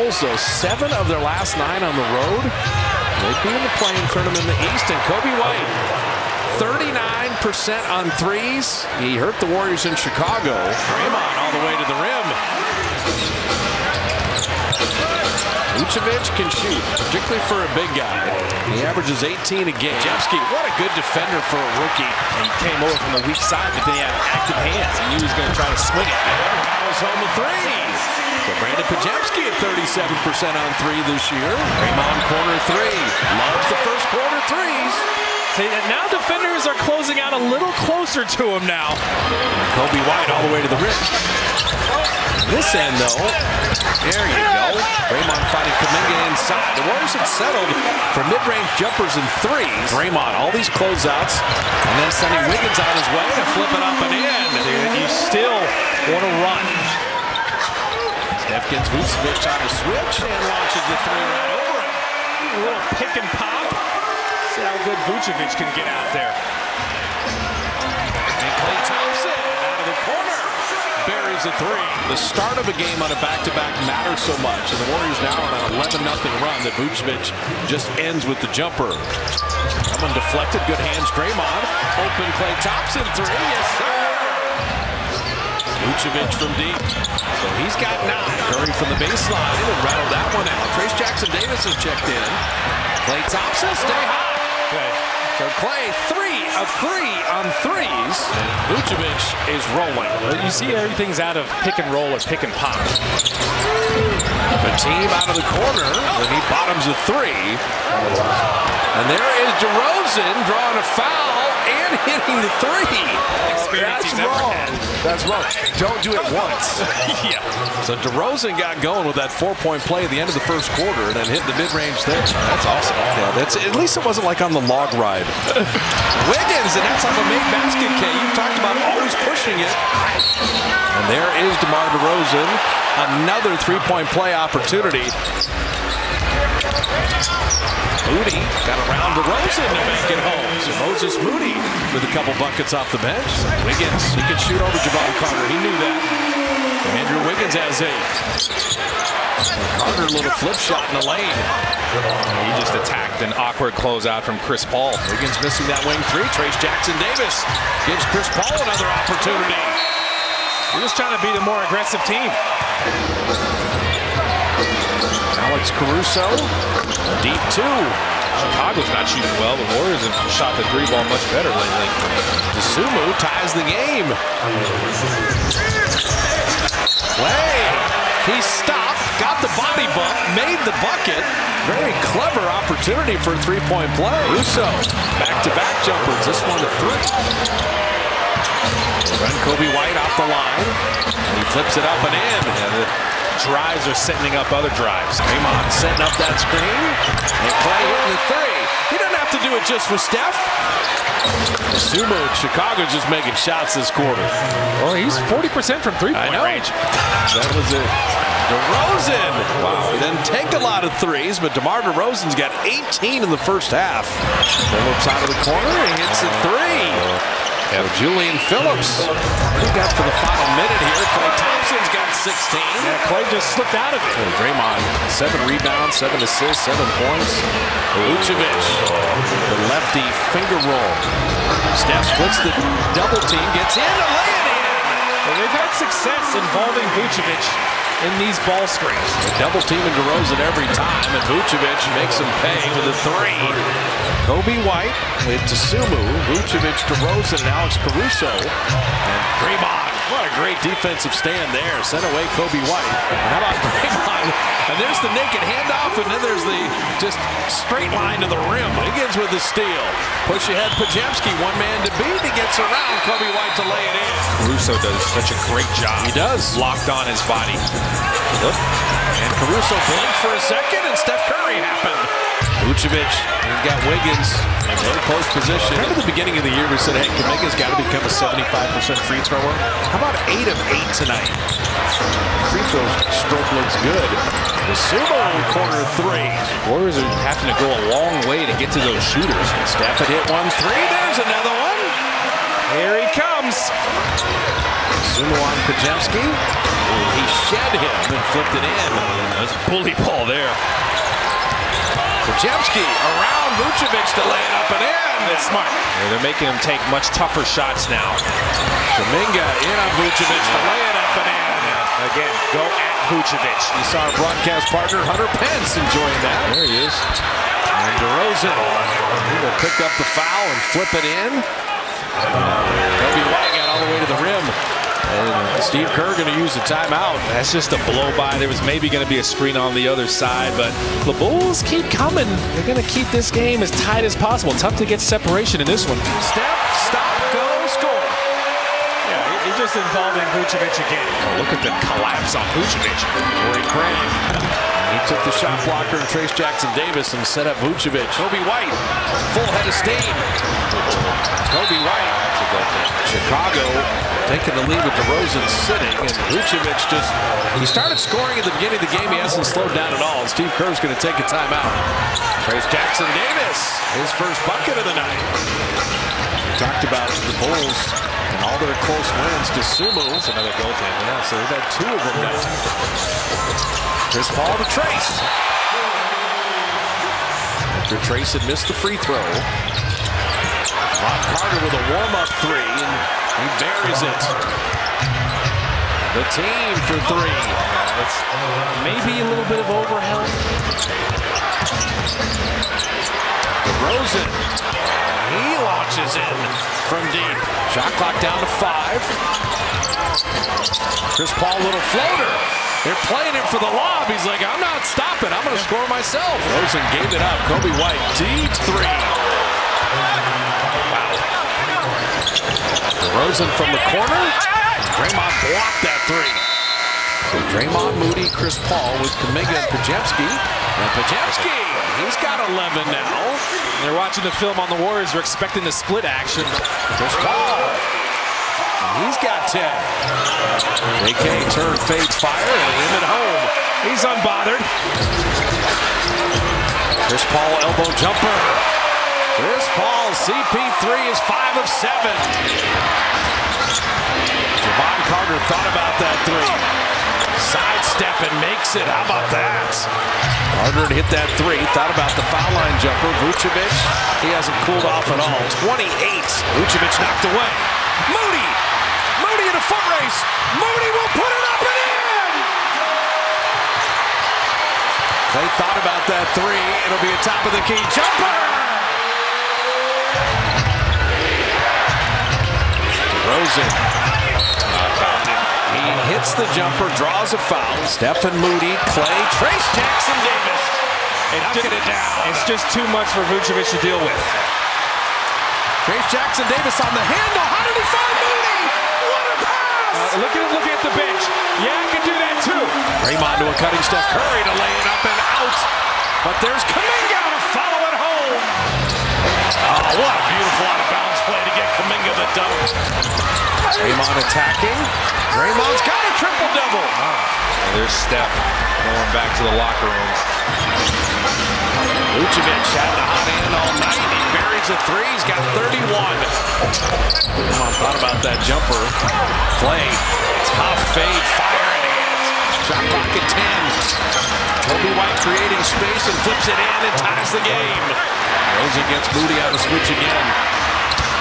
Bulls, though, 7 of their last 9 on the road. They'd be in the playing tournament in the East. And Coby White, 39% on threes. He hurt the Warriors in Chicago. Draymond all the way to the rim. Vucevic can shoot, particularly for a big guy. He averages 18 a game. Podziemski, what a good defender for a rookie. And he came over from the weak side, but then he had active hands. He knew he was going to try to swing it. Battles home a three. So Brandon Podziemski at 37% on three this year. Draymond corner three. Loves the first quarter threes. See, now defenders are closing out a little closer to him now. Coby White all the way to the rim. This end, though, there you go. Draymond fighting Kuminga inside. The Warriors had settled for mid-range jumpers and threes. Draymond, all these closeouts, and then sending Wiggins on his way to flip it up and in. You still want to run. Steph gets Vucevic on the switch and launches the three right over it. A little pick and pop. See how good Vucevic can get out there. And Klay Thompson out of the corner buries a three. The start of a game on a back-to-back matters so much, and the Warriors now on an 11-0 run that Vucevic just ends with the jumper. Someone deflected, good hands, Draymond. Open Klay Thompson three, yes sir. Vucevic from deep. So he's got 9. Curry from the baseline and rattled that one out. Trayce Jackson-Davis has checked in. Klay Thompson, stay high. Okay. So Klay, 3 of 3 on threes. Vucevic is rolling. You see everything's out of pick and roll or pick and pop. The team out of the corner, and he bottoms a three. And there is DeRozan drawing a foul and hitting the three. Experience he's ever had. That's wrong. Don't do it once. Yeah. So DeRozan got going with that 4-point play at the end of the first quarter and then hit the mid-range there. That's awesome. Yeah, at least it wasn't like on the log ride. Wiggins, and that's on the made basket, Kay. You've talked about always pushing it. And there is DeMar DeRozan. Another 3-point play opportunity. Moody got around DeRozan to make it home. So Moses Moody with a couple buckets off the bench. Wiggins, he can shoot over Jevon Carter. He knew that. Andrew Wiggins has 8. Carter, a little flip shot in the lane. He just attacked an awkward closeout from Chris Paul. Wiggins missing that wing three. Trayce Jackson-Davis gives Chris Paul another opportunity. He was trying to be the more aggressive team. Alex Caruso, deep 2. Chicago's not shooting well. The Warriors have shot the 3-ball much better lately. DeSumo ties the game. Klay, he stopped, got the body bump, made the bucket. Very clever opportunity for a 3-point play. Russo, back-to-back jumpers. This one to 3. Run Coby White off the line. He flips it up and in. Yeah, the drives are setting up other drives. Draymond setting up that screen. And Klay hitting the 3. He doesn't have to do it just with Steph. Sumo, Chicago's just making shots this quarter. Well, he's 40% from 3-point range. That was it. DeRozan. Wow. He doesn't take a lot of threes, but DeMar DeRozan's got 18 in the first half. Phillips out of the corner. He hits a 3. Yeah, Julian Phillips. What do you got for the final minute here? Klay Thompson's got 16. Yeah, Klay just slipped out of it. And Draymond, 7 rebounds, 7 assists, 7 points. Vucevic, the lefty finger roll. Steph splits the double team, gets in to lay it in. Well, they've had success involving Vucevic in these ball screens. Double teaming DeRozan every time, and Vucevic makes him pay with a 3. Coby White with DeSumo, Vucevic, DeRozan, and Alex Caruso. And Draymond, what a great defensive stand there. Sent away Coby White. And how about Draymond? And there's the naked handoff, and then there's the just straight line to the rim. Wiggins with the steal. Push ahead Podziemski, one man to beat. He gets around Coby White to lay it in. Caruso does such a great job. He does. Locked on his body. Look. And Caruso blinked for a second, and Steph Curry happened. Vucevic, he's got Wiggins in low post position. Remember the beginning of the year we said, hey, Kuminga's got to become a 75% free thrower? How about 8 of 8 tonight? Free throw stroke looks good. The Sumo corner 3. Warriors are having to go a long way to get to those shooters. Steph had hit 1 3. There's another one. Here he comes. Dosunmu on Podziemski. He shed him and flipped it in. That's a bully ball there. Podziemski around Vucevic to lay it up and in. It's smart. They're making him take much tougher shots now. Kuminga in on Vucevic to lay it up and in. Again, go at Vucevic. You saw our broadcast partner Hunter Pence enjoying that. There he is. And DeRozan, he will pick up the foul and flip it in. Kobe White got all the way to the rim. And Steve Kerr going to use the timeout. That's just a blow by. There was maybe going to be a screen on the other side, but the Bulls keep coming. They're going to keep this game as tight as possible. Tough to get separation in this one. Step, stop, go, score. Yeah, he's just involving Vucevic again. Oh, look at the collapse on Vucevic. Torrey Craig. He took the shot blocker and Trace Jackson Davis and set up Vucevic. Kobe White, full head of steam. Kobe White. Chicago taking the lead with DeRozan sitting, and Vucevic he started scoring at the beginning of the game. He hasn't slowed down at all. Steve Kerr's going to take a timeout. Trace Jackson Davis, his first bucket of the night. We talked about the Bulls and all their close wins. Dosunmu, that's another goaltender. Yeah, so they've had two of them now. Chris Paul to Trace. After Trace had missed the free throw. Ron Carter with a warm-up three, and he buries it. The team for three. It's maybe a little bit of overhelp. DeRozan, he launches in from deep. Shot clock down to 5. Chris Paul, little floater. They're playing it for the lob. He's like, I'm not stopping. I'm going to score myself. DeRozan gave it up. Kobe White, deep three. DeRozan from the corner. Draymond blocked that three. So Draymond, Moody, Chris Paul with Kuminga and Podziemski. And Podziemski, he's got 11 now. They're watching the film on the Warriors. They're expecting the split action. Chris Paul, he's got 10. AK turn fades fire and him at home. He's unbothered. Chris Paul elbow jumper. Chris Paul, CP3 is 5 of 7. Javon Carter thought about that three. Sidestep and makes it. How about that? Carter had hit that three. Thought about the foul line jumper. Vucevic, he hasn't cooled off at all. 28. Vucevic knocked away. Moody in a foot race. Moody will put it up and in. They thought about that three. It'll be a top of the key jumper. DeRozan. He hits the jumper, draws a foul. Stephen Moody, Clay, Trace Jackson Davis. Knocking it down. It's just too much for Vucevic to deal with. Trace Jackson Davis on the handle. How did he find Moody? What a pass! Look at him looking at the bench. Yeah, I can do that too. Draymond to a cutting Steph Curry to lay it up and out. But there's Kuminga to follow it home. Oh, what a beautiful out-of-bounds play to get Kuminga the dunk. Draymond attacking. Draymond's got a triple-double. There's Steph going back to the locker room. Vucevic had the hot hand all night. He buries a three. He's got 31. Draymond thought about that jumper. Clay, tough fade, fire in hands. Shot clock at 10. Kobe White creating space and flips it in and ties the game. DeRozan gets Moody out of switch again.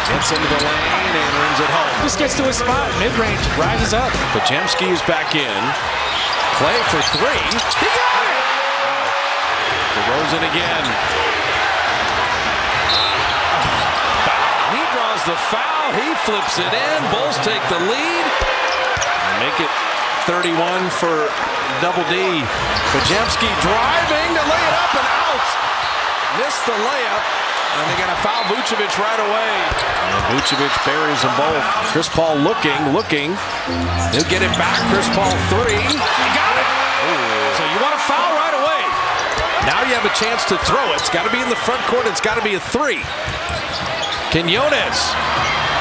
Gets into the lane and rims it home. Just gets to a spot, mid-range, rises up. Podziemski is back in. Clay for three. He got it! DeRozan again. He draws the foul. He flips it in. Bulls take the lead. And make it 31 for Double D. Podziemski driving to lay it up and out. Missed the layup. And they're going to foul Vucevic right away. And Vucevic buries them both. Chris Paul looking. He'll get it back. Chris Paul three. He got it. So you want to foul right away. Now you have a chance to throw it. It's got to be in the front court. It's got to be a three. Quinones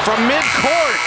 from midcourt.